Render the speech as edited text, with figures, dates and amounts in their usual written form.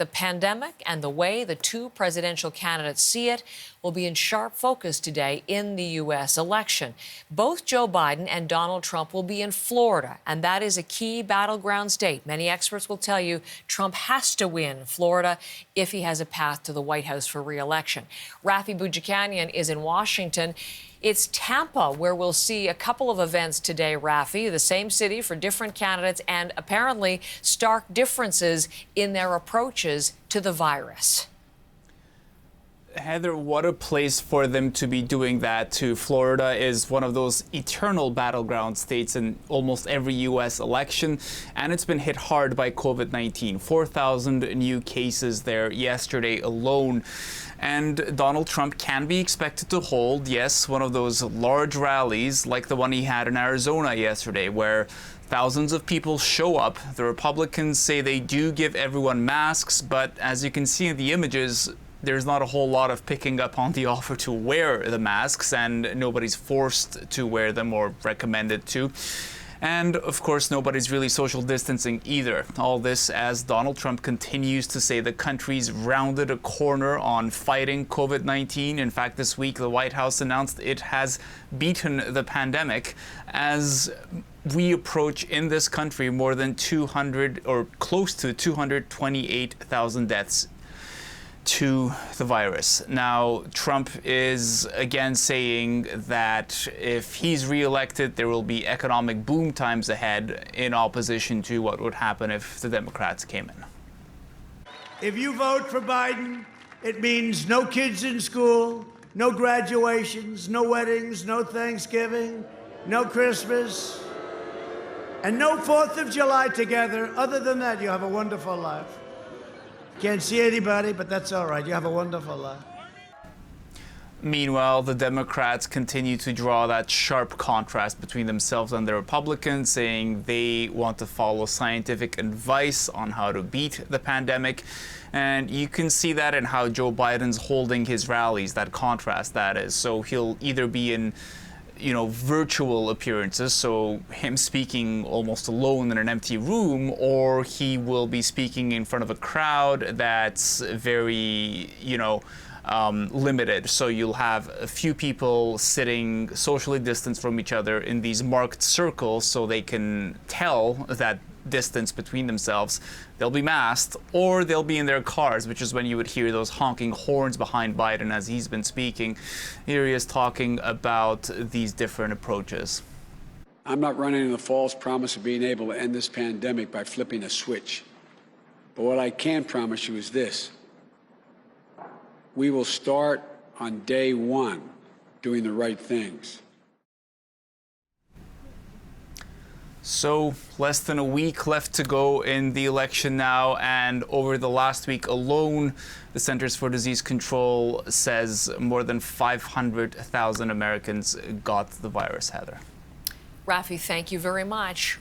The pandemic and the way the two presidential candidates see it will be in sharp focus today in the U.S. election. Both Joe Biden and Donald Trump will be in Florida, and that is a key battleground state. Many experts will tell you Trump has to win Florida if he has a path to the White House for re-election. Rafi Boudjikanian is in Washington. It's Tampa where we'll see a couple of events today, Rafi, the same city for different candidates and apparently stark differences in their approaches to the virus. Heather, what a place for them to be doing that too. Florida is one of those eternal battleground states in almost every U.S. election, and it's been hit hard by COVID-19. 4,000 new cases there yesterday alone. And Donald Trump can be expected to hold, yes, one of those large rallies like the one he had in Arizona yesterday, where thousands of people show up. The Republicans say they do give everyone masks, but as you can see in the images, there's not a whole lot of picking up on the offer to wear the masks, and nobody's forced to wear them or recommended to. And of course, nobody's really social distancing either. All this as Donald Trump continues to say the country's rounded a corner on fighting COVID-19. In fact, this week, the White House announced it has beaten the pandemic as we approach in this country more than 200 or close to 228,000 deaths to the virus. Now, Trump is again saying that if he's reelected, there will be economic boom times ahead in opposition to what would happen if the Democrats came in. If you vote for Biden, it means no kids in school, no graduations, no weddings, no Thanksgiving, no Christmas, and no 4th of July together. Other than that, you have a wonderful life. Can't see anybody, but that's all right. You have a wonderful life. Meanwhile, the Democrats continue to draw that sharp contrast between themselves and the Republicans, saying they want to follow scientific advice on how to beat the pandemic. And you can see that in how Joe Biden's holding his rallies, that contrast that is. So he'll either be in virtual appearances, so him speaking almost alone in an empty room, or he will be speaking in front of a crowd that's very, limited. So you'll have a few people sitting socially distanced from each other in these marked circles so they can tell that distance between themselves. They'll be masked, or they'll be in their cars, which is when you would hear those honking horns behind Biden as he's been speaking. Here he is talking about these different approaches. I'm not running on the false promise of being able to end this pandemic by flipping a switch. But what I can promise you is this. We will start on day one doing the right things. So less than a week left to go in the election now, and over the last week alone, the Centers for Disease Control says more than 500,000 Americans got the virus, Heather. Rafi, thank you very much.